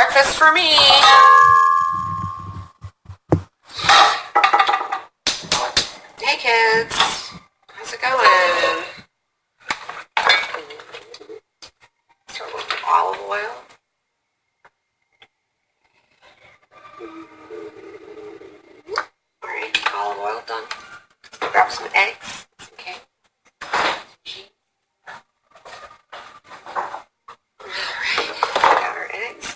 breakfast for me. Hey kids, how's it going? Start with some olive oil. Alright, olive oil done. Grab some eggs, some cake. Alright, got our eggs.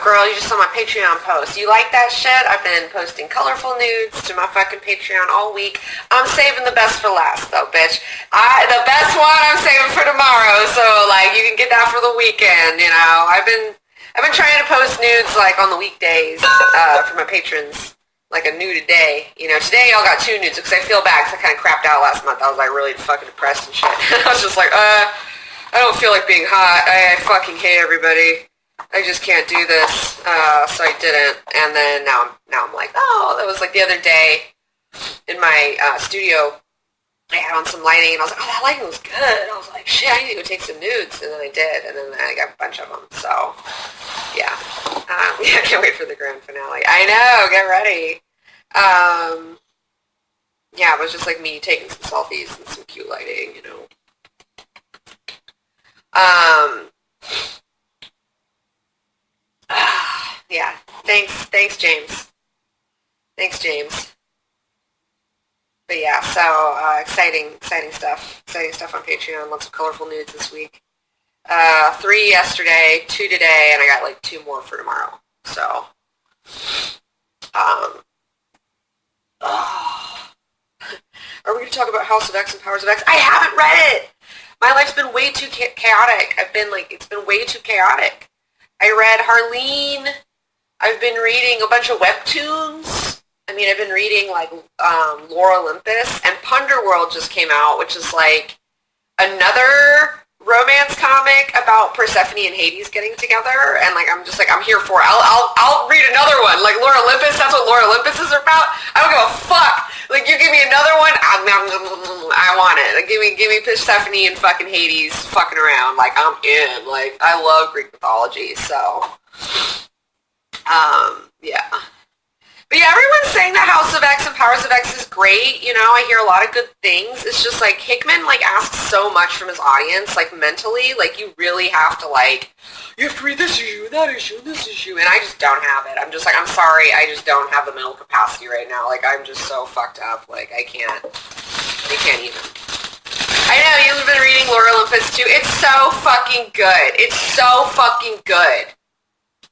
Girl, you just saw my Patreon post. You like that shit? I've been posting colorful nudes to my fucking Patreon all week. I'm saving the best for last, though, bitch. The best one I'm saving for tomorrow, so like you can get that for the weekend. You know, I've been trying to post nudes like on the weekdays for my patrons, like a nude a day. You know, today y'all got 2 nudes because I feel bad because I kind of crapped out last month. I was like really fucking depressed and shit. I was just like, I don't feel like being hot. I fucking hate everybody. I just can't do this, so I didn't, and then now I'm like, oh, that was like the other day in my studio, I had on some lighting, and I was like, oh, that lighting was good, I was like, shit, I need to go take some nudes, and then I did, and then I got a bunch of them, so, yeah, I can't wait for the grand finale. I know, get ready. Yeah, it was just like me taking some selfies and some cute lighting, you know. Yeah, thanks James. Thanks James. But yeah, so exciting stuff on Patreon. Lots of colorful nudes this week. 3 yesterday, 2 today, and I got like 2 more for tomorrow. So, are we going to talk about House of X and Powers of X? I haven't read it. My life's been way too chaotic. It's been way too chaotic. I read Harleen. I've been reading a bunch of webtoons. I mean, I've been reading, like, Lore Olympus. And Punderworld just came out, which is, like, another romance comic about Persephone and Hades getting together. And, like, I'm just, like, I'm here for it. I'll read another one. Like, Lore Olympus, that's what Lore Olympus is about. I don't give a fuck. Like, you give me another one, I want it. Like, give me Persephone and fucking Hades fucking around. Like, I'm in. Like, I love Greek mythology, so, yeah. But yeah, everyone's saying that House of X and Powers of X is great. You know, I hear a lot of good things. It's just, like, Hickman, like, asks so much from his audience, like, mentally. Like, you really have to, like, you have to read this issue, that issue, this issue. And I just don't have it. I'm just like, I'm sorry, I just don't have the mental capacity right now. Like, I'm just so fucked up. Like, I can't even. I know, you've been reading Lore Olympus, too. It's so fucking good. It's so fucking good.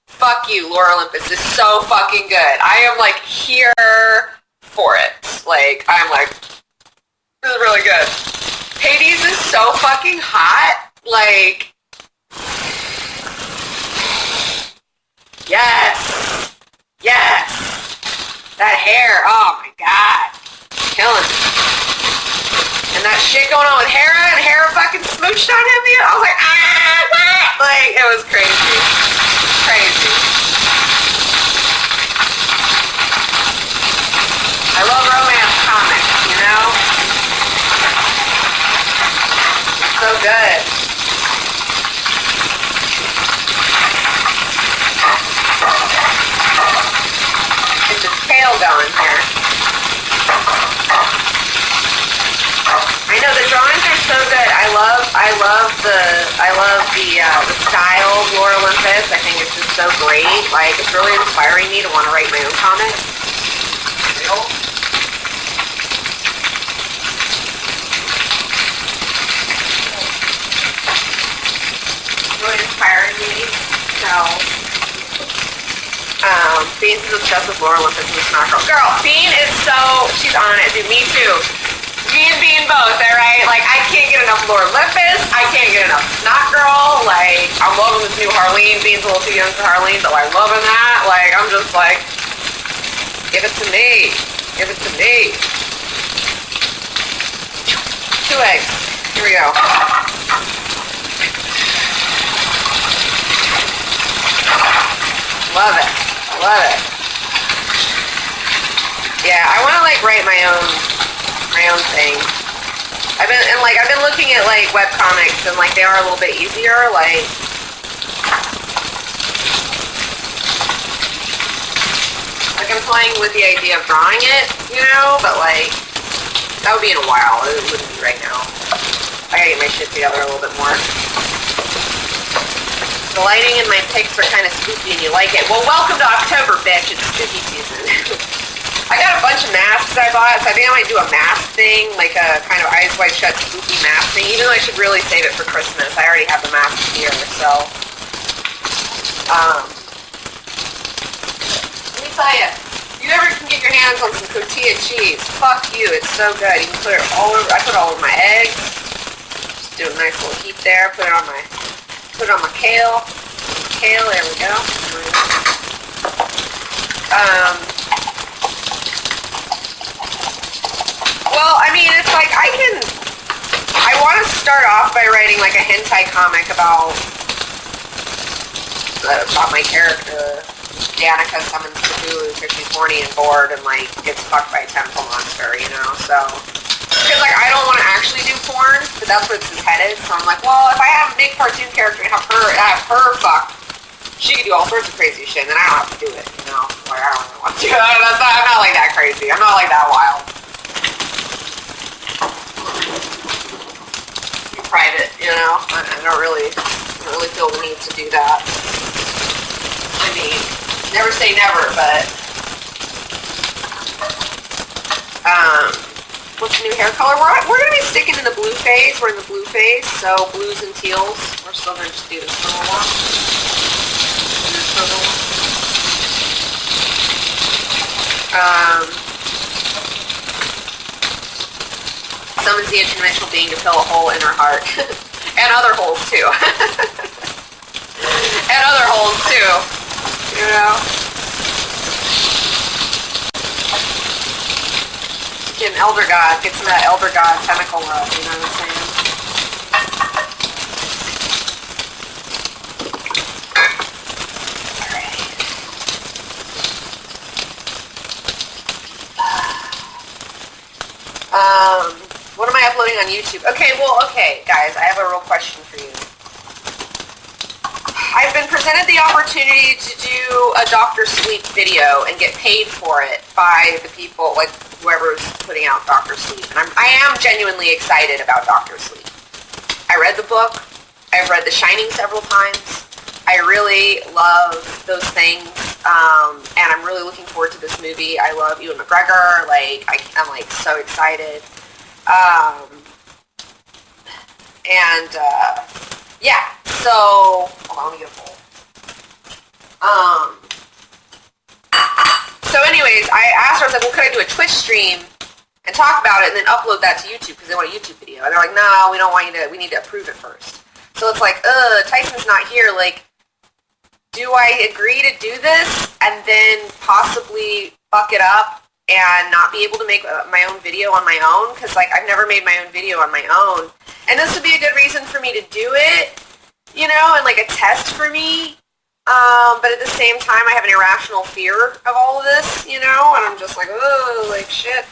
Fuck you, Lore Olympus is so fucking good. I am, like, here for it. Like, I'm like, this is really good. Hades is so fucking hot. Like, yes. That hair, oh my god. Killing me. And that shit going on with Hera, and Hera fucking smooched on him, you know? I was like, like, it was crazy. I love romance comics, you know? It's so good. Get the tail going here. I know the drawings are so good. I love the style of Lore Olympus. I think it's just so great. Like, it's really inspiring me to want to write my own comics. Really inspiring me. So, Beans is obsessed with Lore Olympus and the Snot Girl. Girl, Bean is so, she's on it, dude. Me too. Me and Bean both, alright? Like, I can't get enough Lore Olympus. I can't get enough Snot Girl. Like, I'm loving this new Harleen. Bean's a little too young for Harleen, but I'm loving that. Like, I'm just like, Give it to me. Give it to me. 2 eggs. Here we go. Love it. Love it. Yeah, I want to like write my own thing. I've been looking at like webcomics and like they are a little bit easier, like I'm playing with the idea of drawing it, you know, but like that would be in a while. It wouldn't be right now. I gotta get my shit together a little bit more. The lighting in my pics are kind of spooky and you like it. Well, welcome to October, bitch. It's spooky season. I got a bunch of masks I bought, so I think I might do a mask thing, like a kind of eyes wide shut spooky mask thing, even though I should really save it for Christmas. I already have the masks here, so. Let me tell you, if you ever can get your hands on some cotija cheese, fuck you, it's so good. You can put it all over, I put it all over my eggs. Just do a nice little heap there, put it on my kale. Kale, there we go. Well, I mean, it's like I want to start off by writing like a hentai comic about my character. Danika summons Cthulhu because she's horny and bored and like gets fucked by a tentacle monster, you know, so. Because like I don't want to actually do porn, but that's where this is headed, so I'm like, well, if I have a big cartoon character and have her fuck, she can do all sorts of crazy shit, and then I don't have to do it, you know? Like, I don't really want to do it. I'm not like that crazy. I'm not like that wild. Be private, you know? I don't really feel the need to do that. I mean, never say never, but... what's the new hair color? We're going to be sticking in the blue phase. We're in the blue phase, so blues and teals. We're still going to just do this summer walk. Summons the interdimensional being to fill a hole in her heart. And other holes, too. And other holes, too. You know? Get an elder god. Get some of that elder god tentacle rub, you know what I'm saying? What am I uploading on YouTube? Okay, guys, I have a real question for you. I've been presented the opportunity to do a Dr. Sleep video and get paid for it by the people, like whoever's putting out Dr. Sleep. And I am genuinely excited about Dr. Sleep. I read the book. I've read The Shining several times. I really love those things. And I'm really looking forward to this movie. I love Ewan McGregor. Like, I'm like so excited. Yeah, so, hold on, let me get a bowl. So anyways, I asked her, I was like, well, could I do a Twitch stream and talk about it and then upload that to YouTube because they want a YouTube video? And they're like, no, we don't want you to, we need to approve it first. So it's like, Tyson's not here, like, do I agree to do this and then possibly fuck it up and not be able to make my own video on my own? Because, like, I've never made my own video on my own. And this would be a good reason for me to do it, you know, and, like, a test for me. But at the same time, I have an irrational fear of all of this, you know? And I'm just like, oh, like, shit.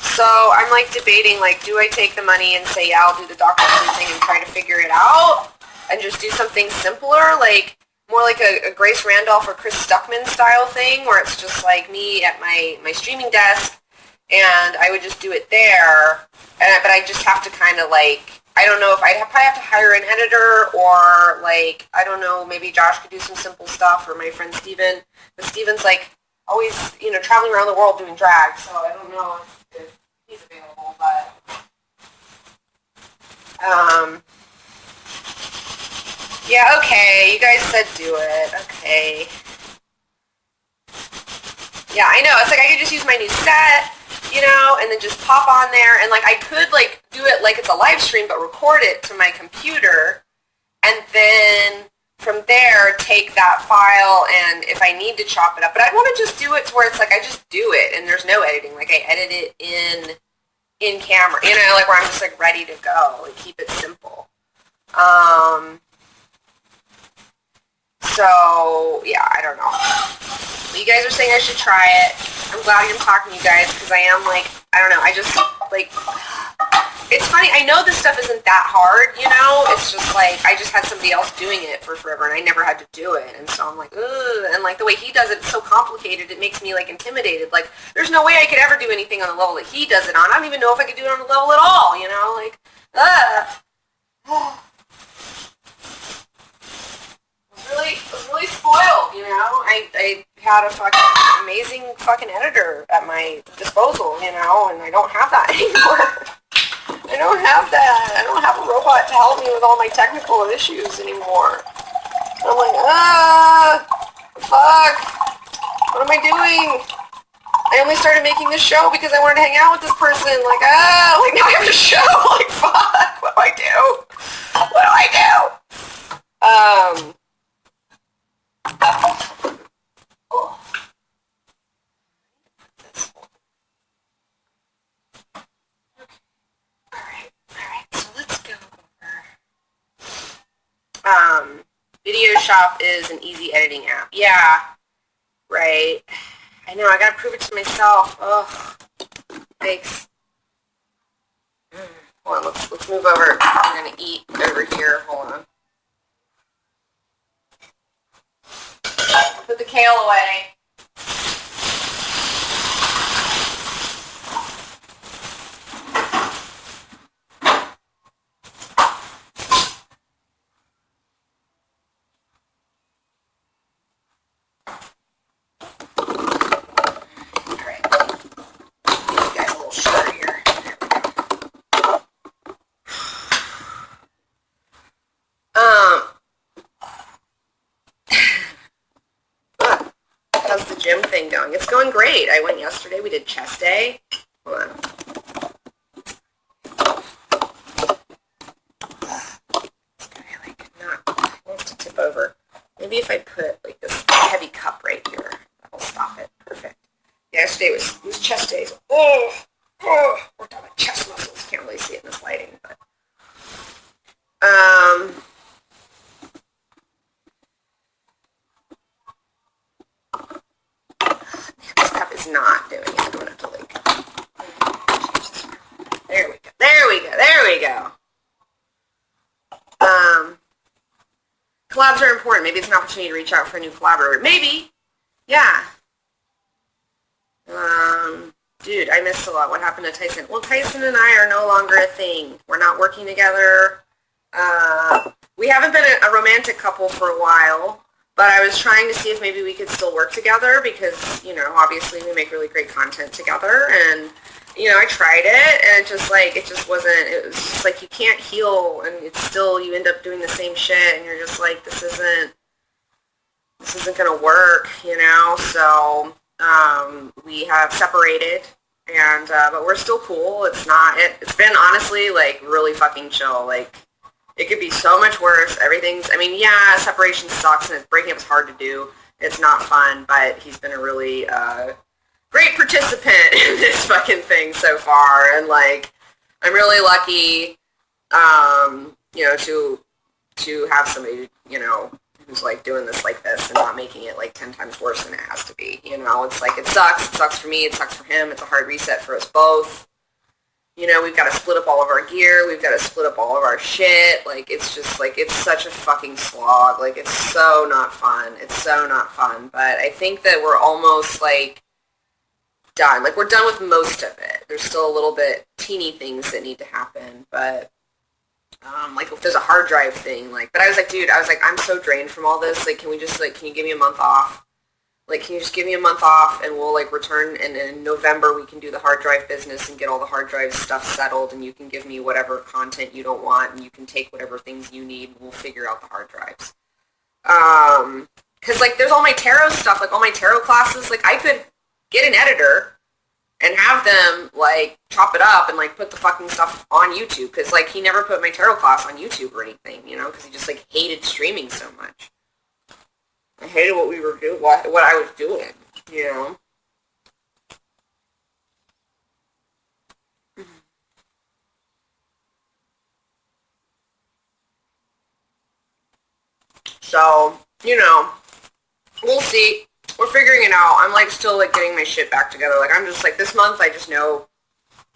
So I'm, like, debating, like, do I take the money and say, yeah, I'll do the Dr. Sleep thing and try to figure it out? And just do something simpler, like, more like a Grace Randolph or Chris Stuckman style thing, where it's just like me at my streaming desk, and I would just do it there. But I just have to kind of like, I don't know if I'd probably have to hire an editor, or like, I don't know, maybe Josh could do some simple stuff, or my friend Steven. But Steven's like always, you know, traveling around the world doing drag, so I don't know if he's available, but yeah, okay, you guys said do it, okay. Yeah, I know, it's like I could just use my new set, you know, and then just pop on there, and like I could like do it like it's a live stream, but record it to my computer, and then from there, take that file and if I need to chop it up, but I want to just do it to where it's like I just do it and there's no editing. Like I edit it in camera, you know, like where I'm just like ready to go, like keep it simple. So yeah, I don't know. But you guys are saying I should try it. I'm glad I'm talking to you guys because I am like, I don't know, I just like, it's funny, I know this stuff isn't that hard, you know, it's just like, I just had somebody else doing it for forever and I never had to do it, and so I'm like, ugh, and like the way he does it, it's so complicated, it makes me like intimidated, like, there's no way I could ever do anything on the level that he does it on. I don't even know if I could do it on the level at all, you know, like, ugh. I was really spoiled, you know. I had a fucking amazing fucking editor at my disposal, you know, and I don't have that anymore. I don't have that. I don't have a robot to help me with all my technical issues anymore. I'm like, fuck. What am I doing? I only started making this show because I wanted to hang out with this person. Like, like now I have a show. Like, fuck. What do I do? What do I do? Oh. Alright, so let's go over. Video Shop is an easy editing app. Yeah, right. I know, I gotta prove it to myself. Ugh, thanks. Hold on, let's move over. I'm gonna eat over here. Hold on. Put the kale away. How's the gym thing going? It's going great. I went yesterday. We did chest day. Hold on. This guy, like, wants to tip over. Maybe if I put, like, this heavy cup right here, that'll stop it. Perfect. Yeah, yesterday was chest day. So, worked on my chest muscles. Can't really see it in this lighting, but, this cup is not doing it. I'm gonna have to like change this. There we go. There we go. There we go. Collabs are important. Maybe it's an opportunity to reach out for a new collaborator. Maybe. Yeah. Dude, I missed a lot. What happened to Tyson? Well, Tyson and I are no longer a thing. We're not working together. We haven't been a romantic couple for a while, but I was trying to see if maybe we could still work together because, you know, obviously we make really great content together, and, you know, I tried it, and it just wasn't, it was just like you can't heal, and it's still, you end up doing the same shit, and you're just like, this isn't gonna work, you know, so, we have separated, and, but we're still cool. It's been honestly, like, really fucking chill, like, it could be so much worse. Yeah, separation sucks, and breaking up is hard to do. It's not fun, but he's been a really great participant in this fucking thing so far, and, like, I'm really lucky, you know, to have somebody, you know, who's, like, doing this like this and not making it, like, 10 times worse than it has to be, you know? It's like, it sucks for me, it sucks for him, it's a hard reset for us both. You know, we've got to split up all of our gear. We've got to split up all of our shit. Like, it's just, like, it's such a fucking slog. Like, it's so not fun. It's so not fun. But I think that we're almost, like, done. Like, we're done with most of it. There's still a little bit teeny things that need to happen. But, like, if there's a hard drive thing, like, but I was like, dude, I'm so drained from all this. Like, can you give me a month off? Like, can you just give me a month off and we'll, like, return, and in November we can do the hard drive business and get all the hard drive stuff settled, and you can give me whatever content you don't want, and you can take whatever things you need, and we'll figure out the hard drives. Because, like, there's all my tarot stuff, like, all my tarot classes. Like, I could get an editor and have them, like, chop it up and, like, put the fucking stuff on YouTube. Because, like, he never put my tarot class on YouTube or anything, you know, because he just, like, hated streaming so much. I hated what we were doing, what I was doing, you know. So, you know, we'll see. We're figuring it out. I'm, like, still, like, getting my shit back together. Like, I'm just, like, this month I just know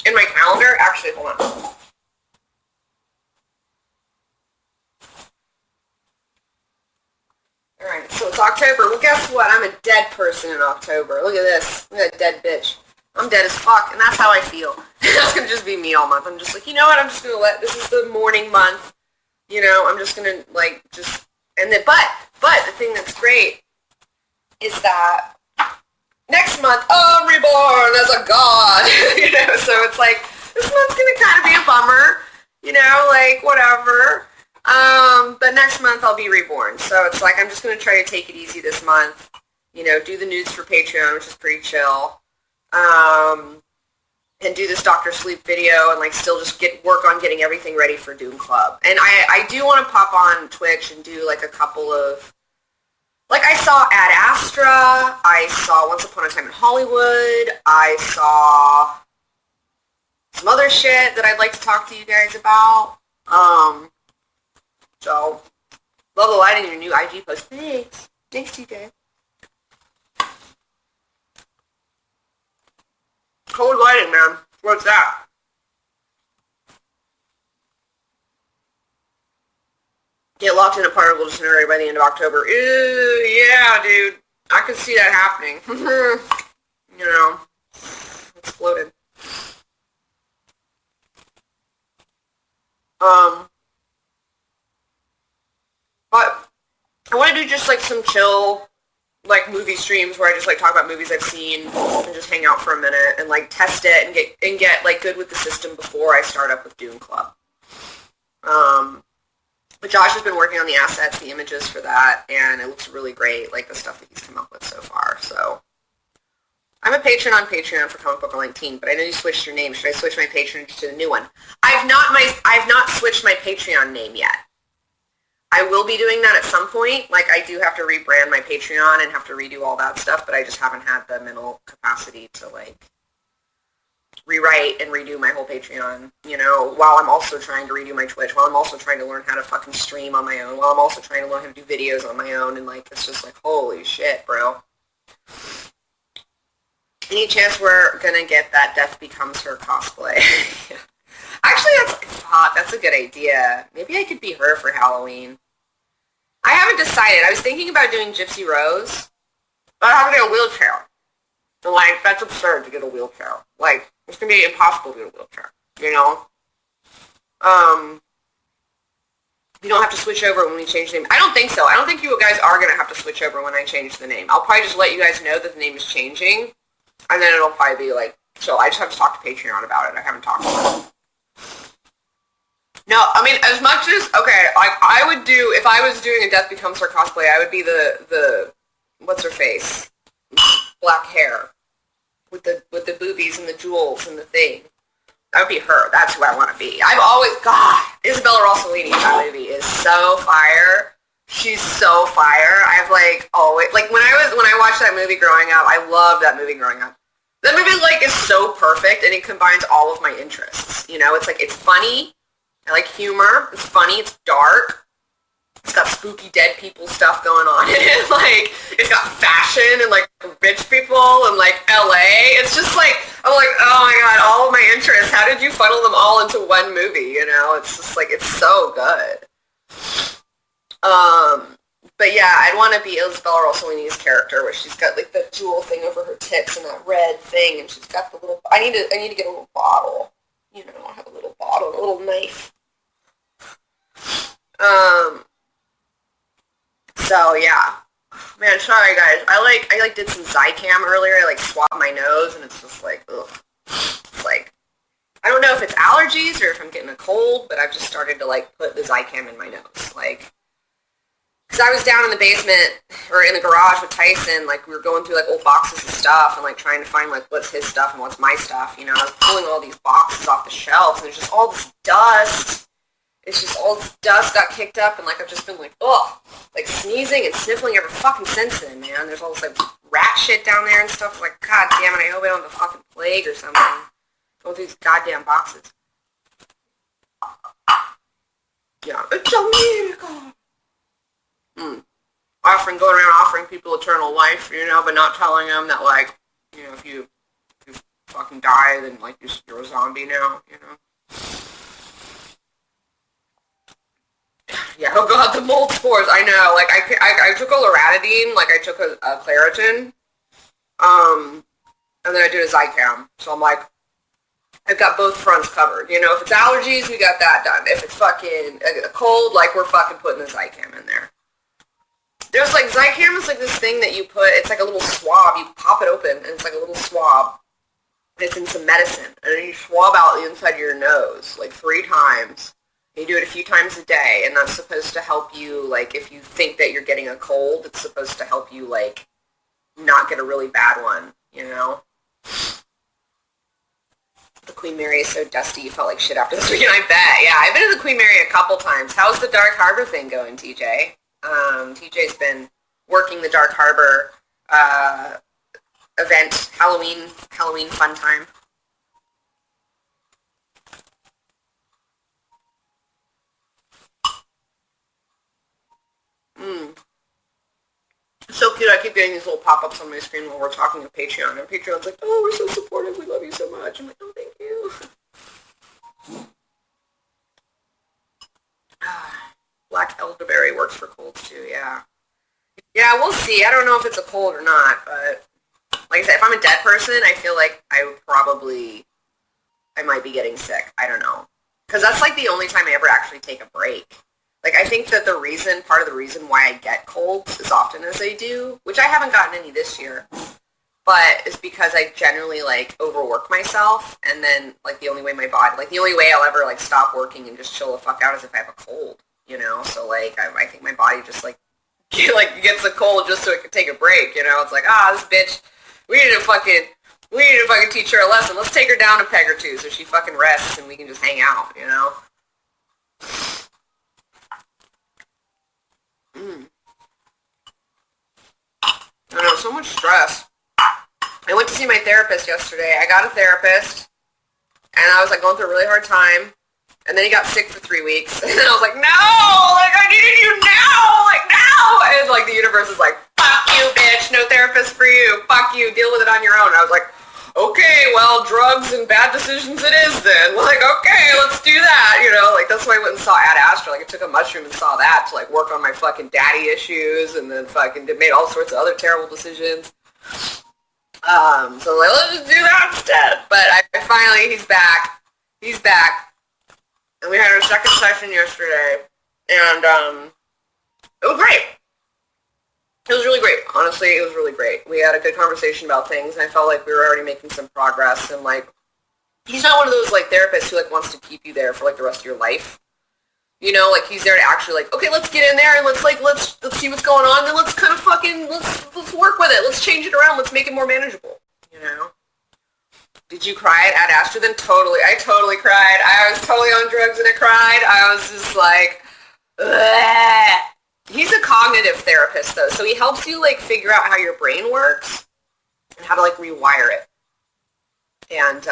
in my calendar. Actually, hold on. Alright, so it's October. Well, guess what? I'm a dead person in October. Look at this. Look at that dead bitch. I'm dead as fuck, and that's how I feel. That's gonna just be me all month. I'm just like, you know what? I'm just gonna this is the mourning month. You know, I'm just gonna, like, and then, but the thing that's great is that next month, I'm reborn as a god. You know, so it's like, this month's gonna kind of be a bummer. You know, like, whatever. But next month I'll be reborn. So it's like, I'm just going to try to take it easy this month. You know, do the nudes for Patreon, which is pretty chill. And do this Dr. Sleep video and, like, still just work on getting everything ready for Doom Club. And I do want to pop on Twitch and do, like, a couple of, like, I saw Ad Astra. I saw Once Upon a Time in Hollywood. I saw some other shit that I'd like to talk to you guys about. So, love the lighting in your new IG post. Thanks. Thanks, TJ. Cold lighting, man. What's that? Get locked in a particle disintegrator by the end of October. Ew, yeah, dude. I could see that happening. You know, exploded. But I want to do just, like, some chill, like, movie streams where I just, like, talk about movies I've seen and just hang out for a minute and, like, test it and get like, good with the system before I start up with Doom Club. But Josh has been working on the assets, the images for that, and it looks really great, like, the stuff that he's come up with so far, so. I'm a patron on Patreon for Comic Book 19, but I know you switched your name. Should I switch my patronage to the new one? I've not switched my Patreon name yet. I will be doing that at some point. Like, I do have to rebrand my Patreon and have to redo all that stuff, but I just haven't had the mental capacity to, like, rewrite and redo my whole Patreon, you know, while I'm also trying to redo my Twitch, while I'm also trying to learn how to fucking stream on my own, while I'm also trying to learn how to do videos on my own, and, like, it's just like, holy shit, bro. Any chance we're gonna get that Death Becomes Her cosplay? Actually, that's a good idea. Maybe I could be her for Halloween. I haven't decided. I was thinking about doing Gypsy Rose, but I have to get a wheelchair. So, like, that's absurd to get a wheelchair. Like, it's gonna be impossible to get a wheelchair, you know? You don't have to switch over when we change the name. I don't think so. I don't think you guys are gonna have to switch over when I change the name. I'll probably just let you guys know that the name is changing, and then it'll probably be like, so I just have to talk to Patreon about it. I haven't talked to them. No, I mean, as much as, okay, like, I would do, if I was doing a Death Becomes Her cosplay, I would be the what's her face? Black hair. With the boobies and the jewels and the thing. That would be her. That's who I want to be. I've always, God, Isabella Rossellini in that movie is so fire. She's so fire. I've, like, always, like, when I watched that movie growing up, I loved that movie growing up. That movie, like, is so perfect, and it combines all of my interests. You know, it's, like, it's funny. I like humor. It's funny. It's dark. It's got spooky dead people stuff going on in it. Like, it's got fashion and, like, rich people and, like, LA. It's just, like, I'm like, oh, my God, all of my interests. How did you funnel them all into one movie, you know? It's just, like, it's so good. But, yeah, I'd want to be Isabella Rossellini's character where she's got, like, the jewel thing over her tits and that red thing, and she's got the little, I need to get a little bottle. You know, I have a little bottle, a little knife. So, yeah. Man, sorry, guys. I did some Zicam earlier. I, like, swabbed my nose, and it's just, like, ugh. It's, like, I don't know if it's allergies or if I'm getting a cold, but I've just started to, like, put the Zicam in my nose. Like, because I was down in the basement, or in the garage with Tyson, like, we were going through, like, old boxes of stuff, and, like, trying to find, like, what's his stuff and what's my stuff, you know. I was pulling all these boxes off the shelves, and there's just all this dust. It's just all this dust got kicked up, and, like, I've just been, like, ugh, like, sneezing and sniffling ever fucking since then, man. There's all this, like, rat shit down there and stuff. Like, god damn it, I hope I don't have the fucking plague or something. Going through these goddamn boxes. Yeah, it's a miracle. Going around offering people eternal life, you know, but not telling them that, like, you know, if you fucking die, then, like, you're a zombie now, you know. Yeah, oh god, the mold spores, I know, like, I took a loratadine, like, I took a Claritin, and then I did a Zicam, so I'm like, I've got both fronts covered, you know, if it's allergies, we got that done, if it's fucking a cold, like, we're fucking putting the Zicam in there. There's, like, Zicam is, like, this thing that you put, it's like a little swab, you pop it open, and it's like a little swab, and it's in some medicine, and then you swab out the inside of your nose, like, 3 times. You do it a few times a day, and that's supposed to help you, like, if you think that you're getting a cold, it's supposed to help you, like, not get a really bad one, you know? The Queen Mary is so dusty, you felt like shit after this weekend, I bet. Yeah, I've been to the Queen Mary a couple times. How's the Dark Harbor thing going, TJ? TJ's been working the Dark Harbor event, Halloween fun time. It's so cute. I keep getting these little pop-ups on my screen while we're talking to Patreon. And Patreon's like, oh, we're so supportive. We love you so much. I'm like, oh, thank you. Black elderberry works for colds, too, yeah. Yeah, we'll see. I don't know if it's a cold or not, but like I said, if I'm a dead person, I feel like I might be getting sick. I don't know. Because that's like the only time I ever actually take a break. Like, I think that part of the reason why I get colds as often as I do, which I haven't gotten any this year, but it's because I generally, like, overwork myself, and then, like, the only way I'll ever, like, stop working and just chill the fuck out is if I have a cold, you know? So, like, I think my body just, like gets a cold just so it can take a break, you know? It's like, this bitch, we need to fucking teach her a lesson. Let's take her down a peg or two so she fucking rests and we can just hang out, you know? I know, so much stress. I went to see my therapist yesterday. I got a therapist, and I was, like, going through a really hard time, and then he got sick for 3 weeks, and I was like, no! Like, I needed you now! Like, now! And, like, the universe is like, fuck you, bitch! No therapist for you! Fuck you! Deal with it on your own. And I was like, okay, well, drugs and bad decisions it is then. Like, okay, let's do that, you know? Like, that's why I went and saw Ad Astra. Like, I took a mushroom and saw that to, like, work on my fucking daddy issues, and then fucking made all sorts of other terrible decisions. So, like, let's just do that instead. But I finally, he's back. He's back. And we had our second session yesterday, and it was great. It was really great. Honestly, it was really great. We had a good conversation about things, and I felt like we were already making some progress, and, like, he's not one of those, like, therapists who, like, wants to keep you there for, like, the rest of your life. You know, like, he's there to actually, like, okay, let's get in there, and let's see what's going on, and let's kind of fucking, let's work with it. Let's change it around. Let's make it more manageable, you know? Did you cry at Ad Astra then? Totally. I totally cried. I was totally on drugs and I cried. I was just like, ugh. He's a cognitive therapist, though, so he helps you, like, figure out how your brain works and how to, like, rewire it. And,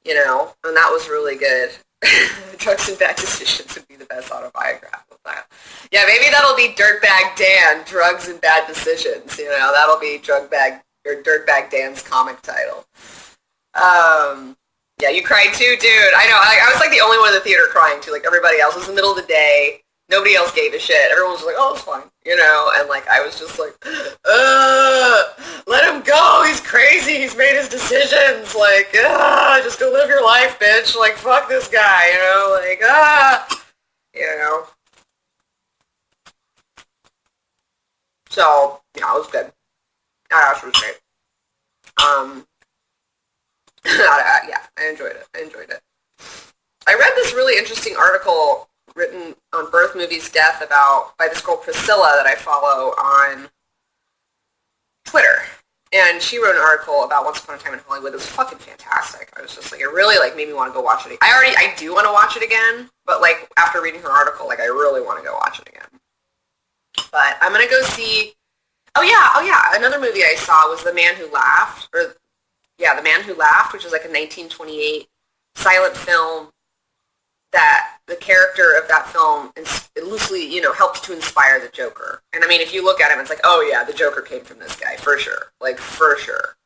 you know, and that was really good. Drugs and Bad Decisions would be the best autobiography of that. Yeah, maybe that'll be Dirtbag Dan, Drugs and Bad Decisions. You know, that'll be Dirtbag Dan's comic title. Yeah, you cried too, dude. I know, I was, like, the only one in the theater crying, too. Like, everybody else was in the middle of the day. Nobody else gave a shit. Everyone was like, oh, it's fine. You know, and, like, I was just like, let him go. He's crazy. He's made his decisions. Like, just go live your life, bitch. Like, fuck this guy, you know? Like, you know. So, yeah, it was good. That was great. Yeah, I enjoyed it. I read this really interesting article written on Birth Movies Death by this girl Priscilla that I follow on Twitter. And she wrote an article about Once Upon a Time in Hollywood. It was fucking fantastic. I was just like, it really like made me want to go watch it. I do want to watch it again, but like after reading her article, like I really want to go watch it again. But I'm gonna go see. Oh yeah. Another movie I saw was The Man Who Laughed, The Man Who Laughed, which is like a 1928 silent film that the character of that film loosely, helps to inspire the Joker. And I mean, if you look at him, it's like, oh yeah, the Joker came from this guy, for sure. Like, for sure.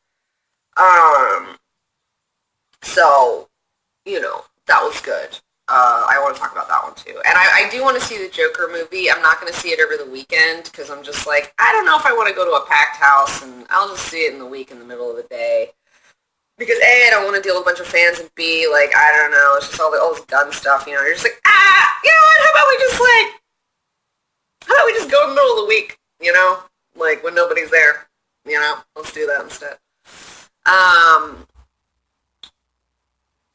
So, that was good. I want to talk about that one too. And I do want to see the Joker movie. I'm not going to see it over the weekend because I'm just like, I don't know if I want to go to a packed house, and I'll just see it in the week in the middle of the day. Because A, I don't want to deal with a bunch of fans, and B, like, I don't know, it's just all this gun stuff, you're just like, you know what, how about we just go in the middle of the week, like, when nobody's there, let's do that instead.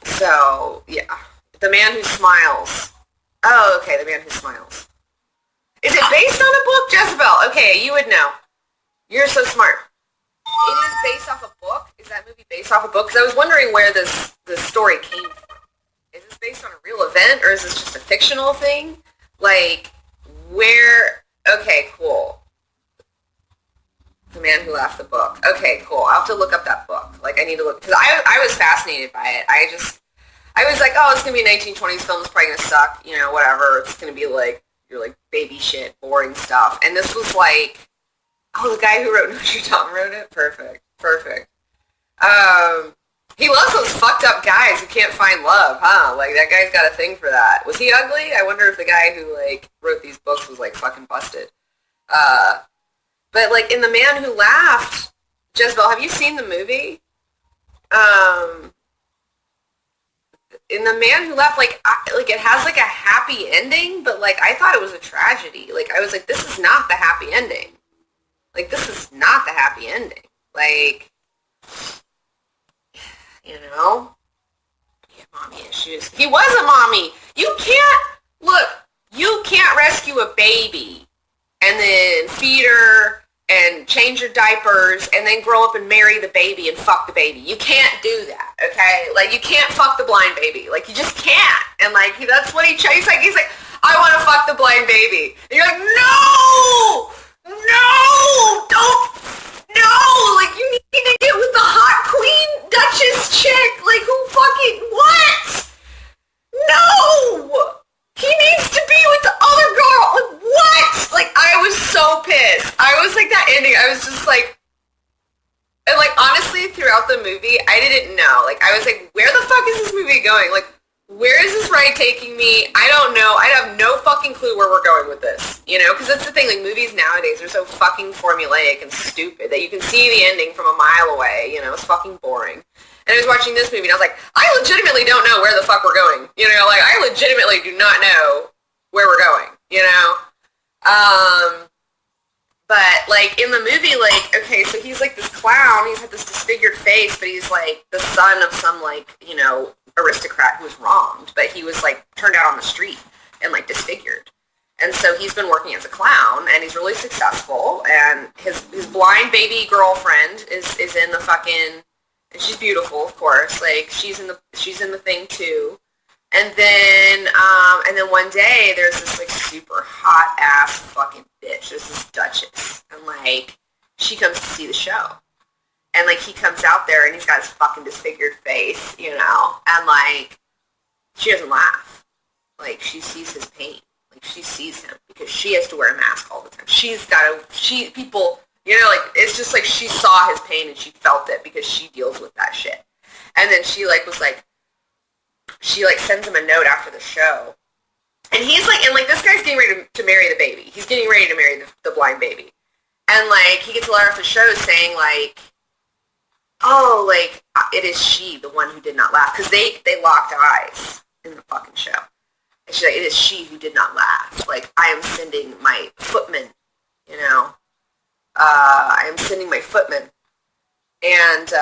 So, yeah, The Man Who Smiles. Oh, okay, The Man Who Smiles. Is it based on a book, Jezebel? Okay, you would know. You're so smart. It is based off a book? Is that movie based off a book? Because I was wondering where this story came from. Is this based on a real event, or is this just a fictional thing? Like, where... Okay, cool. The Man Who Laughed, the book. Okay, cool. I'll have to look up that book. Like, I need to look... Because I was fascinated by it. I was like, oh, it's going to be a 1920s film. It's probably going to suck. Whatever. It's going to be like, baby shit, boring stuff. And this was like... Oh, the guy who wrote Notre Dame wrote it? Perfect. He loves those fucked up guys who can't find love, huh? Like, that guy's got a thing for that. Was he ugly? I wonder if the guy who, like, wrote these books was, like, fucking busted. But, like, in The Man Who Laughed, Jezebel, have you seen the movie? In The Man Who Laughed, like, it has, like, a happy ending, but, like, I thought it was a tragedy. Like, I was like, this is not the happy ending. Like, this is not the happy ending. Like, yeah, mommy issues. He was a mommy. You can't rescue a baby and then feed her and change her diapers and then grow up and marry the baby and fuck the baby. You can't do that, okay? Like, you can't fuck the blind baby. Like, you just can't. And, like, that's what he's like, I want to fuck the blind baby. And you're like, no! Like, you need to get with the hot queen duchess chick. Like, who fucking, what? No! He needs to be with the other girl. Like, what? Like, I was so pissed. I was like, that ending, I was just like, and like, honestly, throughout the movie, I didn't know. Like, I was like, where the fuck is this movie going? Like, where is this ride taking me? I don't know. I have no fucking clue where we're going with this, because that's the thing, like, movies nowadays are so fucking formulaic and stupid that you can see the ending from a mile away, it's fucking boring. And I was watching this movie and I was like, I legitimately don't know where the fuck we're going, like, I legitimately do not know where we're going, but, like, in the movie, like, okay, so he's, like, this clown, he's had this disfigured face, but he's, like, the son of some, like, aristocrat who was wronged, but he was, like, turned out on the street and, like, disfigured. And so he's been working as a clown, and he's really successful, and his blind baby girlfriend is in the fucking, and she's beautiful, of course, like, she's in the thing, too. And then one day, there's this, like, super hot-ass fucking bitch. There's this duchess. And, like, she comes to see the show. And, like, he comes out there, and he's got his fucking disfigured face, And, like, she doesn't laugh. Like, she sees his pain. Like, she sees him. Because she has to wear a mask all the time. People, like, it's just, like, she saw his pain, and she felt it because she deals with that shit. And then she, like, was, like, she, like, sends him a note after the show. And he's, like, and, like, this guy's getting ready to marry the baby. He's getting ready to marry the blind baby. And, like, he gets a letter after the show saying, like, oh, like, it is she, the one who did not laugh. Because they locked eyes in the fucking show. And she's like, it is she who did not laugh. Like, I am sending my footman, I am sending my footman. And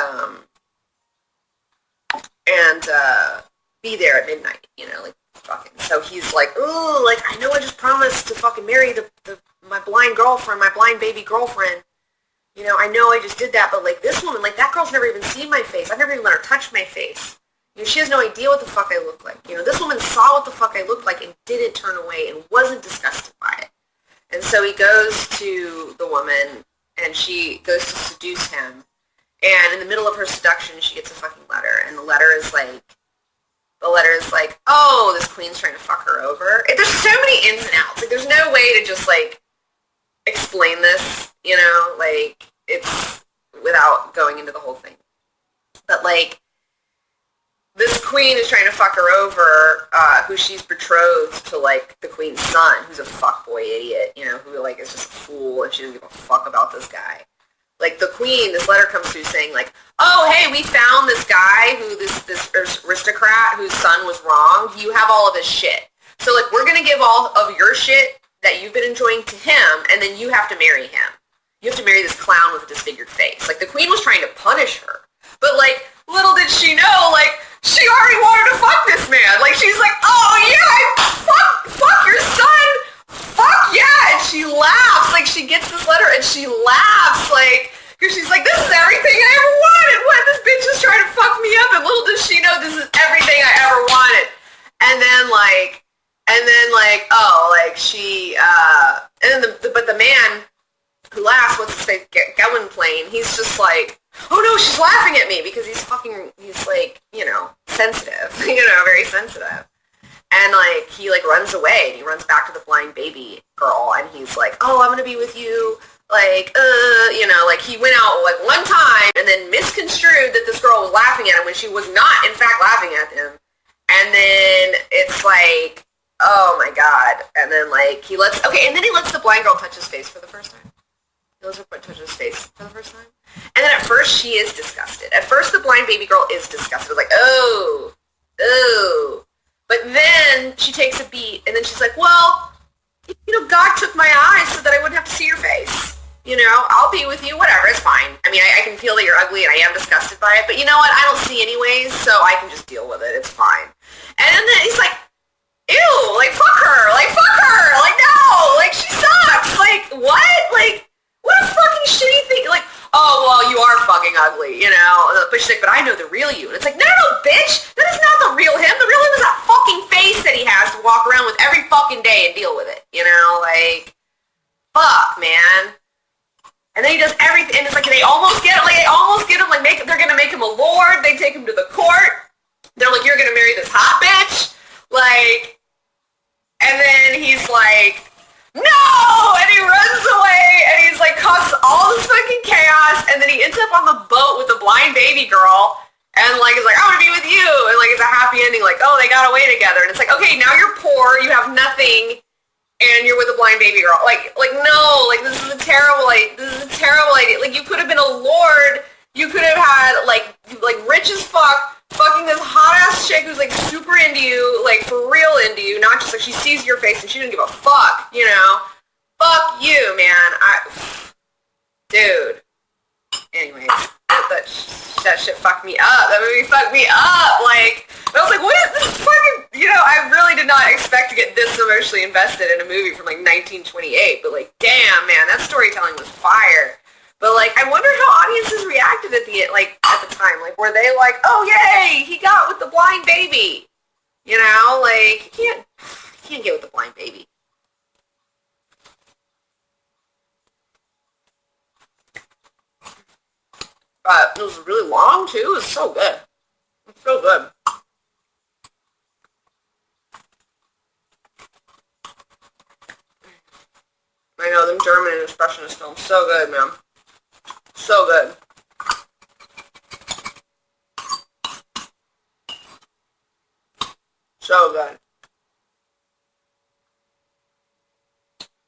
be there at midnight, like, fucking, so he's like, ooh, like, I know I just promised to fucking marry my blind girlfriend, my blind baby girlfriend. You know, I know I just did that, but, like, this woman, like, that girl's never even seen my face. I've never even let her touch my face. You know, she has no idea what the fuck I look like. You know, this woman saw what the fuck I looked like and didn't turn away and wasn't disgusted by it. And so he goes to the woman, and she goes to seduce him. And in the middle of her seduction, she gets a fucking letter. And the letter is like, oh, this queen's trying to fuck her over. There's so many ins and outs. Like, there's no way to just, like, explain this, you know? Like, it's without going into the whole thing. But, like, this queen is trying to fuck her over, who she's betrothed to, like, the queen's son, who's a fuckboy idiot, you know, who, like, is just a fool, and she doesn't give a fuck about this guy. Like, the queen, this letter comes through saying, like, oh, hey, we found this guy who, this aristocrat whose son was wrong. You have all of his shit. So, like, we're going to give all of your shit that you've been enjoying to him, and then you have to marry him. You have to marry this clown with a disfigured face. Like, the queen was trying to punish her. But, like, little did she know, like, she already wanted to fuck this man. Like, she's like, oh, yeah, fuck your son. Fuck yeah. And she laughs. Like, she gets this letter and she laughs. Like, because she's like, this is everything I ever wanted. What? This bitch is trying to fuck me up. And little does she know this is everything I ever wanted. And then, oh, like, she, and then but the man who laughs, what's his face, Gowan Plain, he's just like, oh no, she's laughing at me, because he's like, you know, sensitive, you know, very sensitive. And, like, he, like, runs away, and he runs back to the blind baby girl, and he's like, oh, I'm gonna be with you, like, you know, like, he went out, like, one time, and then misconstrued that this girl was laughing at him when she was not, in fact, laughing at him. And then it's like, oh my god. And then, like, he lets the blind girl touch his face for the first time. He lets her touch his face for the first time. And then at first, she is disgusted. At first, the blind baby girl is disgusted. Like, oh. But then she takes a beat, and then she's like, well, you know, God took my eyes so that I wouldn't have to see your face. You know, I'll be with you, whatever, it's fine. I mean, I can feel that you're ugly, and I am disgusted by it, but you know what? I don't see anyways, so I can just deal with it. It's fine. And then he's like, ew, like, fuck her, like, no, like, she sucks, like, what? Like, what a fucking shitty thing, like, oh, well, you are fucking ugly, you know, but she's like, but I know the real you, and it's like, no, bitch, that is not the real him. The real him is that fucking face that he has to walk around with every fucking day and deal with it, you know, like, fuck, man. And then he does everything, and it's like, they almost get him, like, they're gonna make him a lord, they take him to the court, they're like, you're gonna marry this hot bitch, like, and then he's like, no, and he runs away, and he's like, causes all this fucking chaos, and then he ends up on the boat with the blind baby girl, and like, is like, I want to be with you, and like, it's a happy ending, like, oh, they got away together, and it's like, okay, now you're poor, you have nothing, and you're with a blind baby girl. Like, no, like, this is a terrible idea. Like, you could have been a lord. You could have had, like rich as fuck, fucking this hot-ass chick who's, like, super into you, like, for real into you, not just, like, she sees your face and she doesn't give a fuck, you know? Fuck you, man. Dude. Anyways, that shit fucked me up. That movie fucked me up. Like, I was like, what is this fucking, you know, I really did not expect to get this emotionally invested in a movie from, like, 1928, but, like, damn, man, that storytelling was fire. But, like, I wonder how audiences reacted at the time. Like, were they like, oh, yay, he got with the blind baby? You know, like, you can't get with the blind baby. But it was really long, too. It was so good. It was so good. I know, them German and expressionist films, so good, man. So good. So good.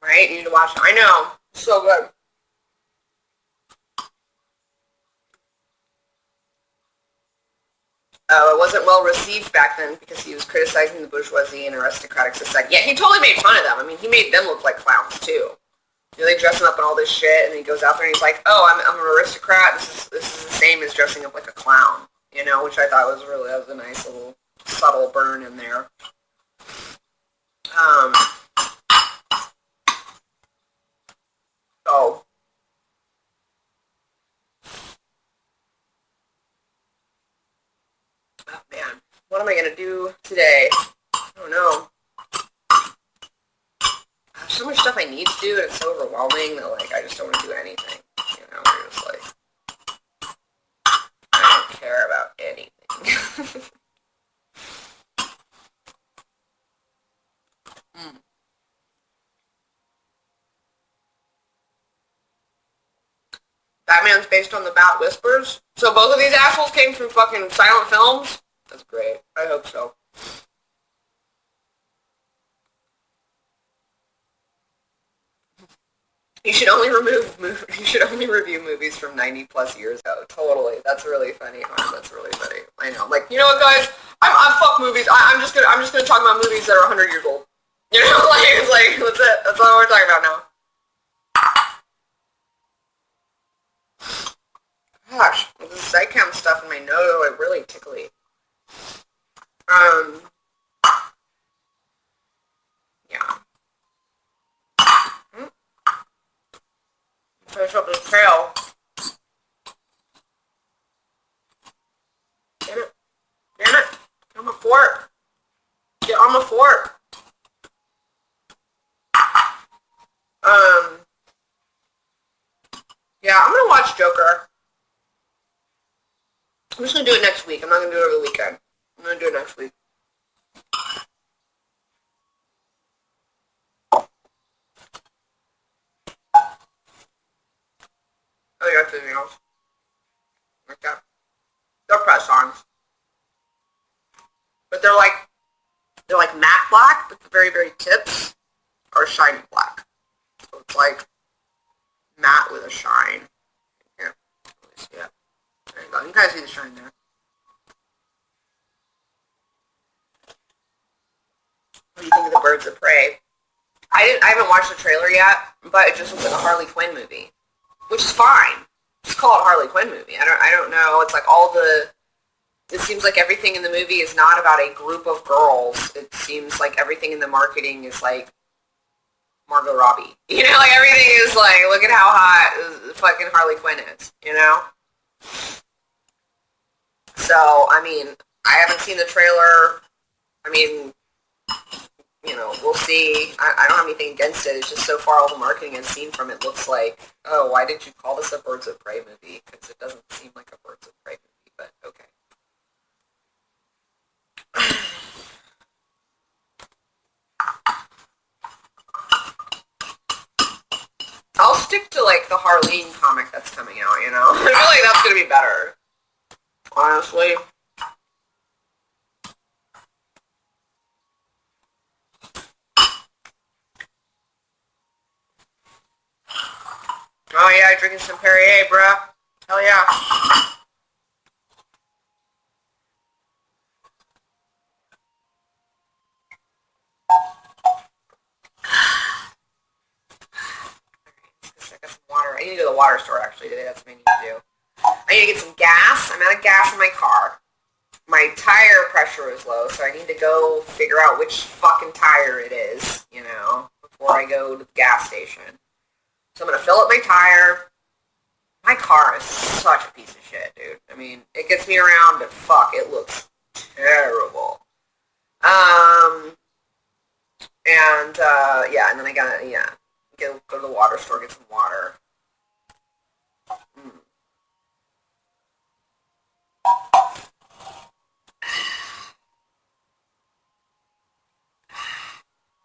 Right? You need to watch it. I know. So good. It wasn't well received back then because he was criticizing the bourgeoisie and aristocratic society. Yeah, he totally made fun of them. I mean, he made them look like clowns, too. You know, they dress him up in all this shit, and then he goes out there and he's like, oh, I'm an aristocrat. This is the same as dressing up like a clown, you know, which I thought was a nice little subtle burn in there. Um, so, oh man, what am I going to do today? I don't know. I have so much stuff I need to do, and it's so overwhelming that, like, I just don't want to do anything. You know, I'm just like, I don't care about anything. Batman's based on the Bat Whispers. So both of these assholes came from fucking silent films? That's great. I hope so. You should only review movies from 90 plus years ago. Totally. That's really funny. Oh, that's really funny. I know. Like, you know what, guys? I'm fuck movies. I'm just gonna talk about movies that are 100 years old. You know, like it's like that's it. That's all we're talking about now. Gosh, this Zycam stuff in my nose, like really tickly. Yeah. Finish up this trail. Damn it. Damn it. Get on my fork. Get on my fork. Yeah, I'm gonna watch Joker. I'm just gonna do it next week. I'm not gonna do it over the weekend. I'm gonna do it next week. Oh, yeah, that's anything else. Like that. They're press-ons. But they're like matte black, but the very, very tips are shiny black. So it's like matte with a shine. Here, let me see it. There you go. You guys see the shine there. What do you think of the Birds of Prey? I haven't watched the trailer yet, but it just looks like a Harley Quinn movie, which is fine. Just call it a Harley Quinn movie. I don't know. It's like it seems like everything in the movie is not about a group of girls. It seems like everything in the marketing is like Margot Robbie. You know, like everything is like, look at how hot fucking Harley Quinn is, you know? So, I mean, I haven't seen the trailer. I mean, you know, we'll see. I don't have anything against it. It's just so far all the marketing I've seen from it looks like, oh, why did you call this a Birds of Prey movie? Because it doesn't seem like a Birds of Prey movie, but okay. I'll stick to, like, the Harleen comic that's coming out, you know? I feel like that's going to be better. Honestly. Oh, yeah, drinking some Perrier, bruh. Hell yeah. I got some water. I need to go to the water store, actually, today. That's what I need to do. I need to get some gas. I'm out of gas in my car. My tire pressure is low, so I need to go figure out which fucking tire it is, you know, before I go to the gas station. So I'm going to fill up my tire. My car is such a piece of shit, dude. I mean, it gets me around, but fuck, it looks terrible. Yeah, and then I gotta, go to the water store, get some water.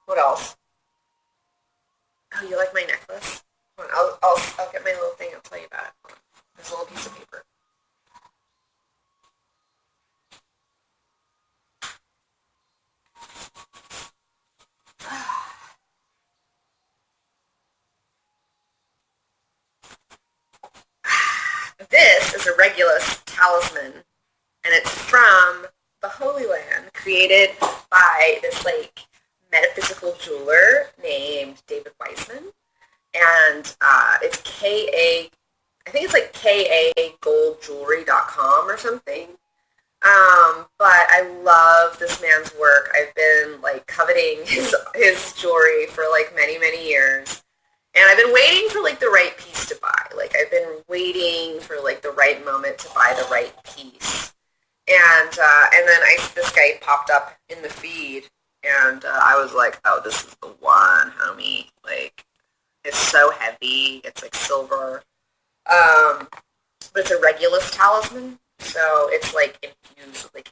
What else? Oh, you like my necklace? I'll get my little thing. I'll tell you about it. This little piece of paper. This is a Regulus talisman, and it's from the Holy Land, created by this, like, metaphysical jeweler named David Weissman. And it's I think it's like kagoldjewelry.com or something. But I love this man's work. I've been like coveting his jewelry for like many years. And I've been waiting for like the right piece to buy. Like I've been waiting for like the right moment to buy the right piece. And then this guy popped up in the feed, and I was like, oh, this is the one, homie. Like, it's so heavy. It's like silver. But it's a Regulus talisman. So it's like infused with like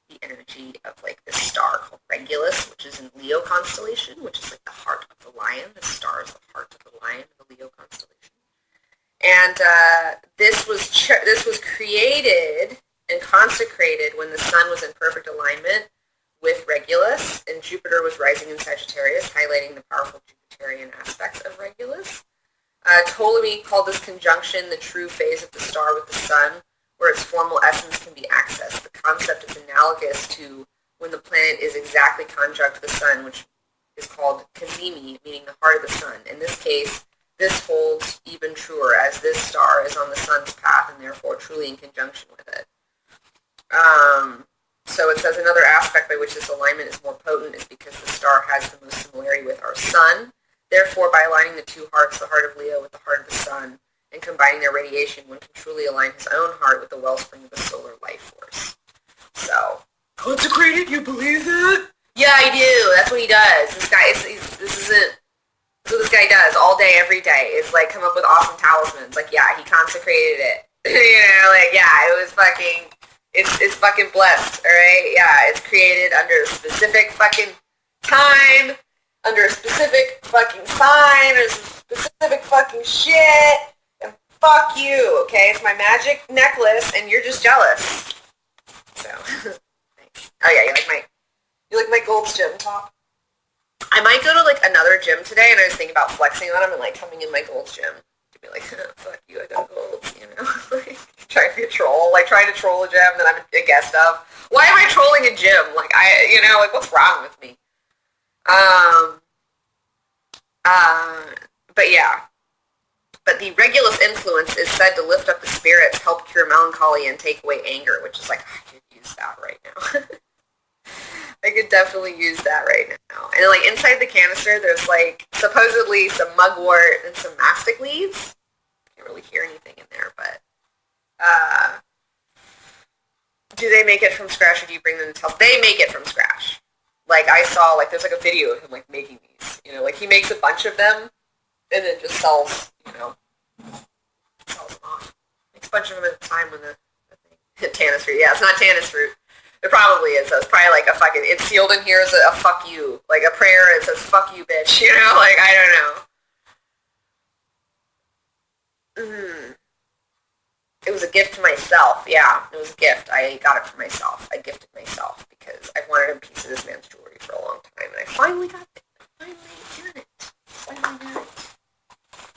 the energy of like this star called Regulus, which is in Leo constellation, which is like the heart of the lion. The star is the heart of the lion, the Leo constellation. And this was created and consecrated when the sun was in perfect alignment with Regulus, and Jupiter was rising in Sagittarius, highlighting the powerful Jupiterian aspects of Regulus. Ptolemy called this conjunction the true phase of the star with the sun, where its formal essence can be accessed. The concept is analogous to when the planet is exactly conjunct the sun, which is called Cazimi, meaning the heart of the sun. In this case, this holds even truer, as this star is on the sun's path and therefore truly in conjunction with it. So it says another aspect by which this alignment is more potent is because the star has the most similarity with our sun. Therefore, by aligning the two hearts, the heart of Leo with the heart of the sun, and combining their radiation, one can truly align his own heart with the wellspring of the solar life force. So, consecrated, you believe that? Yeah, I do. That's what he does. This guy, this is what this guy does all day, every day, is like come up with awesome talismans. Like, yeah, he consecrated it. You know, like, yeah, it was fucking... It's fucking blessed, alright? Yeah, it's created under a specific fucking time, under a specific fucking sign, or specific fucking shit, and fuck you, okay? It's my magic necklace, and you're just jealous. So, thanks. Oh yeah, you like my Gold's Gym top? I might go to like another gym today, and I was thinking about flexing on them and like coming in my Gold's Gym. Be like, fuck you, I got gold, you know, like, trying to be a troll, like, trying to troll a gym that I'm a guest of. Why am I trolling a gym? Like, you know, like, what's wrong with me? But yeah. But the Regulus influence is said to lift up the spirits, help cure melancholy, and take away anger, which is like, I could use that right now. I could definitely use that right now. And like inside the canister, there's like supposedly some mugwort and some mastic leaves. Can't really hear anything in there, but do they make it from scratch, or do you bring them to tell? They make it from scratch. Like I saw, like there's like a video of him like making these. You know, like he makes a bunch of them and then just sells. You know, sells them off. Makes a bunch of them at a time when the thing. Tannis fruit. Yeah, it's not tannis fruit. It probably is. So it's probably like a fucking, it's sealed in here as a fuck you. Like a prayer, it says fuck you, bitch. You know? Like, I don't know. It was a gift to myself. Yeah, it was a gift. I got it for myself. I gifted myself because I've wanted a piece of this man's jewelry for a long time. And I finally got it. I finally got it. Finally got it.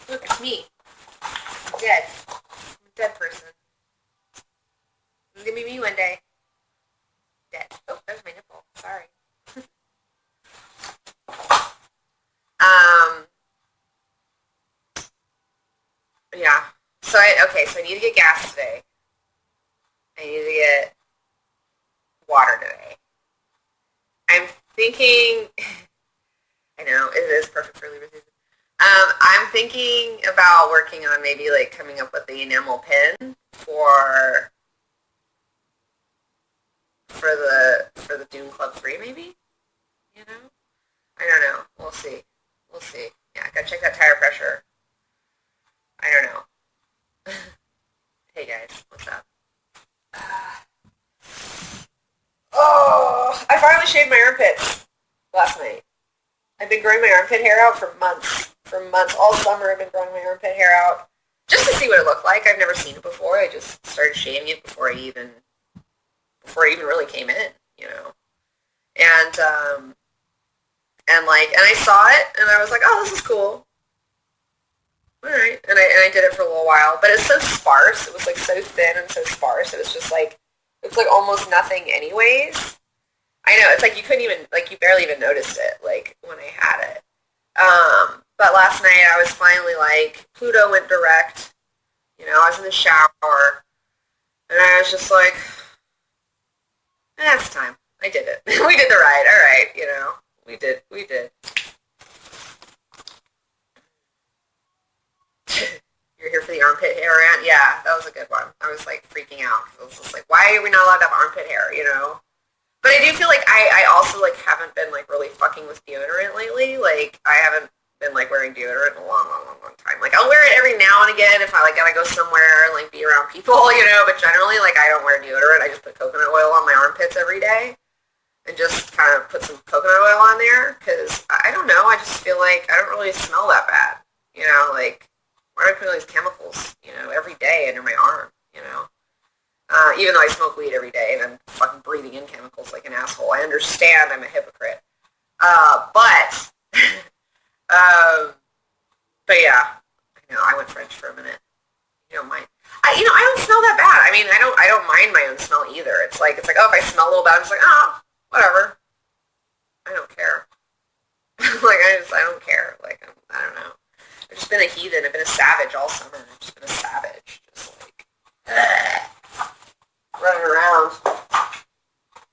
Look, it's me. I'm dead. I'm a dead person. It's gonna be me one day. Dead. Oh, there's my nipple. Sorry. Yeah. So so I need to get gas today. I need to get water today. I'm thinking, I know, it is perfect for Libra season. I'm thinking about working on maybe like coming up with the enamel pin for the Dune Club 3 maybe? You know? I don't know. We'll see. We'll see. Yeah, gotta check that tire pressure. I don't know. Hey guys, what's up? I finally shaved my armpits last night. I've been growing my armpit hair out for months. For months. All summer I've been growing my armpit hair out just to see what it looked like. I've never seen it before. I just started shaving it before it even really came in, you know. And I saw it and I was like, oh, this is cool. Alright. And I did it for a little while. But it's so sparse. It was like so thin and so sparse. It was just like, it's like almost nothing anyways. I know, it's like you couldn't even, like you barely even noticed it, like when I had it. But last night I was finally like, Pluto went direct. You know, I was in the shower. And I was just like, it's time. I did it. We did the ride. All right, you know. We did. You're here for the armpit hair rant? Yeah, that was a good one. I was like freaking out. I was just like, why are we not allowed to have armpit hair, you know? But I do feel like I also like haven't been like really fucking with deodorant lately. Like I haven't been like wearing deodorant in a long time. Like I'll wear it every now and again if I like gotta go somewhere and like be around people, you know, but generally like I don't wear deodorant. I just put coconut oil on my armpits every day and just kind of put some coconut oil on there because I don't know, I just feel like I don't really smell that bad. You know, like why do I put all these chemicals, you know, every day under my arm, you know? Even though I smoke weed every day and I'm fucking breathing in chemicals like an asshole. I understand I'm a hypocrite. But but yeah, I know, I went French for a minute. You don't mind. I don't smell that bad. I mean, I don't mind my own smell either. It's like, oh, if I smell a little bad, I'm just like, oh, whatever. I don't care. Like, I don't care. Like, I don't know. I've just been a heathen. I've been a savage all summer. I've just been a savage. Just like, running around.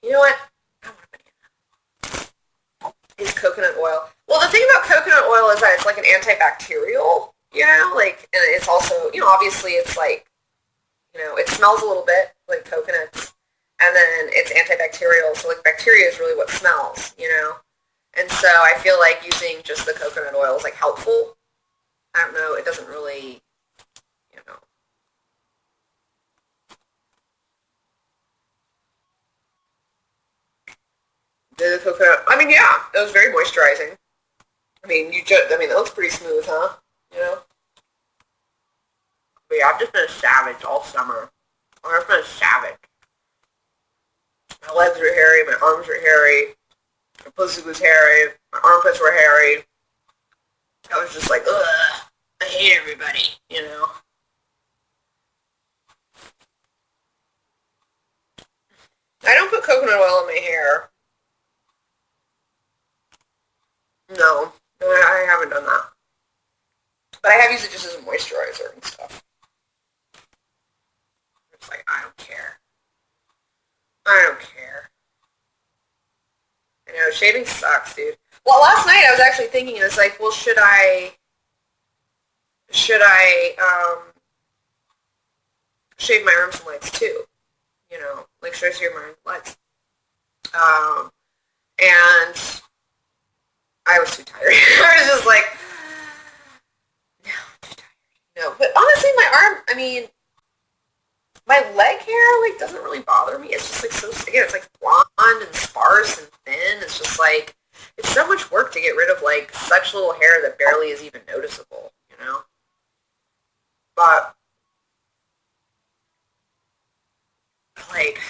You know what? I want a banana. Is coconut oil. Well, the thing about coconut oil is that it's like an antibacterial, you know? Like, and it's also, you know, obviously it's like, you know, it smells a little bit like coconuts. And then it's antibacterial, so like bacteria is really what smells, you know? And so I feel like using just the coconut oil is like helpful. I don't know, it doesn't really, you know. The coconut, I mean, yeah, it was very moisturizing. I mean, it looks pretty smooth, huh? You know? But yeah, I've just been a savage all summer. I've just been a savage. My legs were hairy, my arms were hairy, my pussy was hairy, my armpits were hairy. I was just like, ugh, I hate everybody, you know? I don't put coconut oil in my hair. No, I haven't done that. But I have used it just as a moisturizer and stuff. It's like, I don't care. I don't care. I know, shaving sucks, dude. Well, last night I was actually thinking, I was like, well, should I shave my arms and legs too? You know, like, should I shave my arms and legs? And I was too tired. I was just like, no, I'm too tired. No, but honestly, my arm, I mean, my leg hair, like, doesn't really bother me. It's just, like, so, again, it's, like, blonde and sparse and thin. It's just, like, it's so much work to get rid of, like, such little hair that barely is even noticeable, you know? But, like,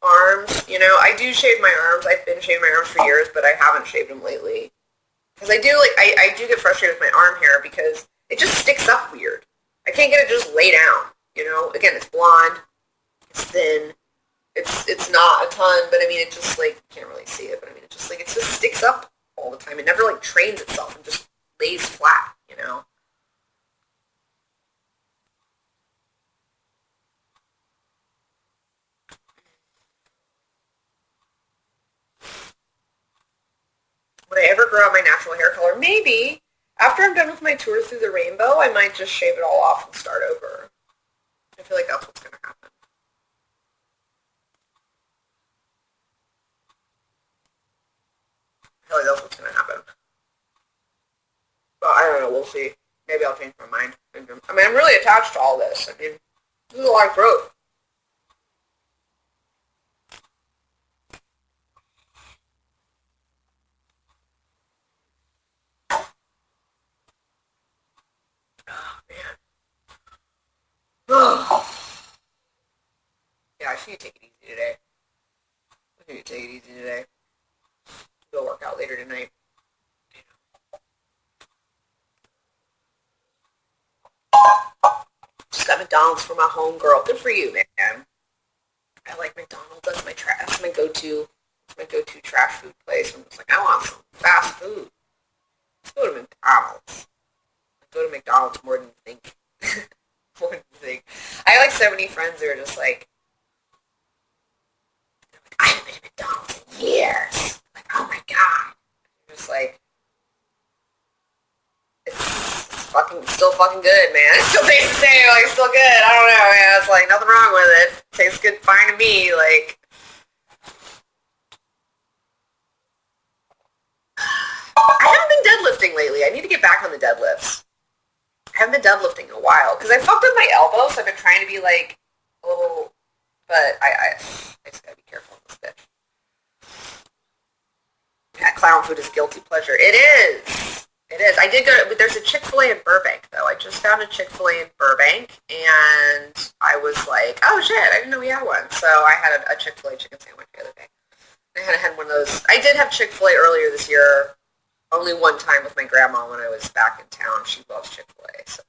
arms, you know, I do shave my arms. I've been shaving my arms for years, but I haven't shaved them lately. Because I do, like, I do get frustrated with my arm hair because it just sticks up weird. I can't get it to just lay down, you know? Again, it's blonde, it's thin, it's not a ton, but I mean, it just, like, you can't really see it, but I mean, it just, like, it just sticks up all the time. It never, like, trains itself and just lays flat, you know? Would I ever grow out my natural hair color? Maybe. After I'm done with my tour through the rainbow, I might just shave it all off and start over. I feel like that's what's going to happen. I feel like that's what's going to happen. But I don't know. We'll see. Maybe I'll change my mind. I mean, I'm really attached to all this. I mean, this is a lot of growth. Oh, man. Yeah, I should take it easy today. I need to take it easy today. Go work out later tonight. Just got McDonald's for my homegirl. Good for you, man. I like McDonald's. That's my trash. My go-to. It's my go-to trash food place. I'm just like, I want some fast food. Let's go to McDonald's. Go to McDonald's more than you think. More than you think. I have like so many friends who are just like, I haven't been to still fucking good, man. It still tastes the same, like, still good. I don't know, man. It's like, nothing wrong with it. Tastes good, fine to me, like. I haven't been deadlifting lately. I need to get back on the deadlifts. I haven't been deadlifting in a while, because I fucked up my elbow, so I've been trying to be, like, a little, but I just gotta be careful with this bitch. Yeah, clown food is guilty pleasure. It is. It is. I did go, there's a Chick-fil-A in Burbank, though. I just found a Chick-fil-A in Burbank, and I was like, oh, shit, I didn't know we had one. So I had a Chick-fil-A chicken sandwich the other day. I had one of those. I did have Chick-fil-A earlier this year, only one time with my grandma when I was back in town. She loves Chick-fil-A, so.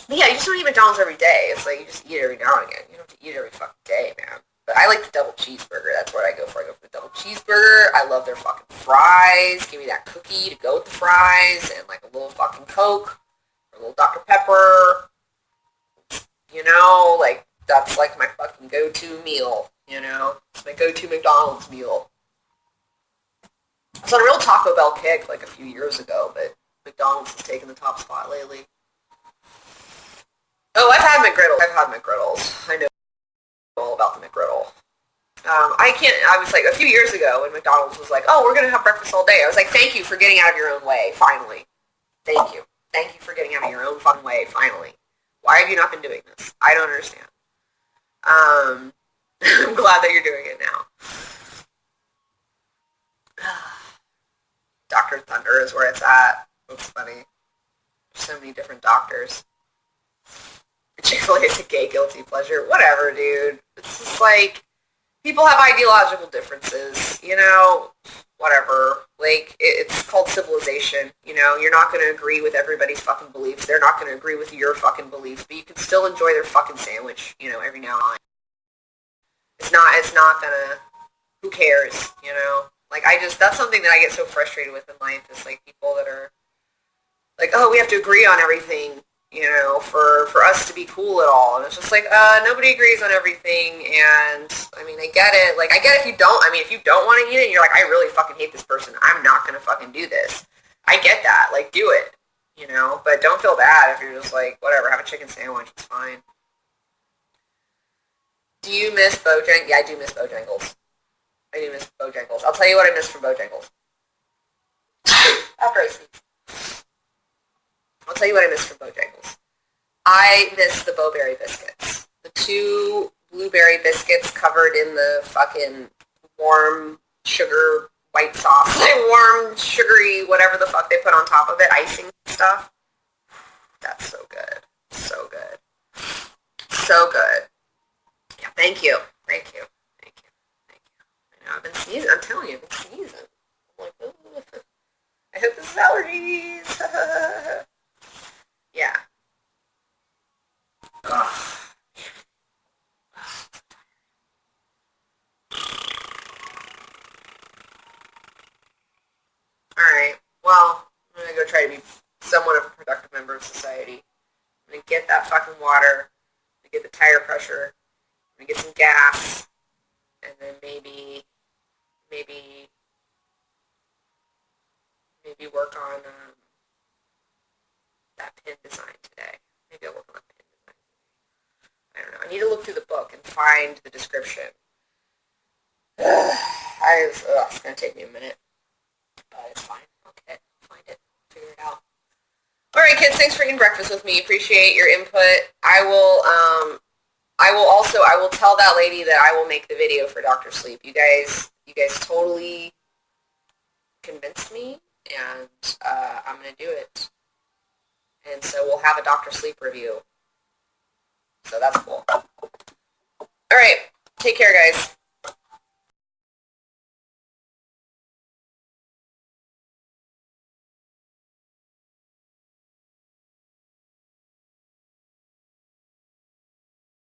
But yeah, you just don't eat McDonald's every day. It's like you just eat it every now and again. You don't have to eat it every fucking day, man. But I like the double cheeseburger. That's what I go for. I go for the double cheeseburger. I love their fucking fries. Give me that cookie to go with the fries and like a little fucking Coke or a little Dr. Pepper. You know, like that's like my fucking go-to meal, you know? It's my go-to McDonald's meal. I was on a real Taco Bell kick like a few years ago, but McDonald's has taken the top spot lately. Oh, I've had McGriddles. I know all about the McGriddle. I was like, a few years ago when McDonald's was like, oh, we're going to have breakfast all day. I was like, thank you for getting out of your own way, finally. Thank you. Thank you for getting out of your own fucking way, finally. Why have you not been doing this? I don't understand. I'm glad that you're doing it now. Dr. Thunder is where it's at. That's funny. There's so many different doctors. Chick-fil-A is a gay guilty pleasure. Whatever, dude. It's just like, people have ideological differences, you know, whatever. Like, it's called civilization, you know. You're not going to agree with everybody's fucking beliefs. They're not going to agree with your fucking beliefs, but you can still enjoy their fucking sandwich, you know, every now and then. It's not gonna, who cares, you know? Like, that's something that I get so frustrated with in life, is like people that are like, oh, we have to agree on everything, you know, for us to be cool at all. And it's just like, nobody agrees on everything, and, I mean, I get it. Like, I get if you don't want to eat it, and you're like, I really fucking hate this person, I'm not going to fucking do this. I get that. Like, do it, you know? But don't feel bad if you're just like, whatever, have a chicken sandwich, it's fine. Do you miss Bojangles? Yeah, I do miss Bojangles. I do miss Bojangles. I'll tell you what I miss from Bojangles. After I sneeze. I'll tell you what I miss from Bojangles. I miss the Bowberry biscuits. The 2 blueberry biscuits covered in the fucking warm sugar white sauce. Like warm, sugary, whatever the fuck they put on top of it, icing stuff. That's so good. So good. So good. Yeah, thank you. Thank you. Thank you. Thank you. I know, I've been sneezing. I'm telling you, I've been sneezing. I'm like, ooh. I hope this is allergies. Yeah. Ugh. Alright, well, I'm gonna go try to be somewhat of a productive member of society. I'm gonna get that fucking water, I'm gonna get the tire pressure, I'm gonna get some gas, and then maybe work on that pin design today. Maybe I'll work on that pin design. I don't know. I need to look through the book and find the description. It's going to take me a minute. But it's fine. Okay, I'll find it. Figure it out. Alright, kids, thanks for eating breakfast with me. Appreciate your input. I will tell that lady that I will make the video for Dr. Sleep. You guys totally convinced me, and I'm going to do it. And so we'll have a Dr. Sleep review. So that's cool. Alright, take care, guys.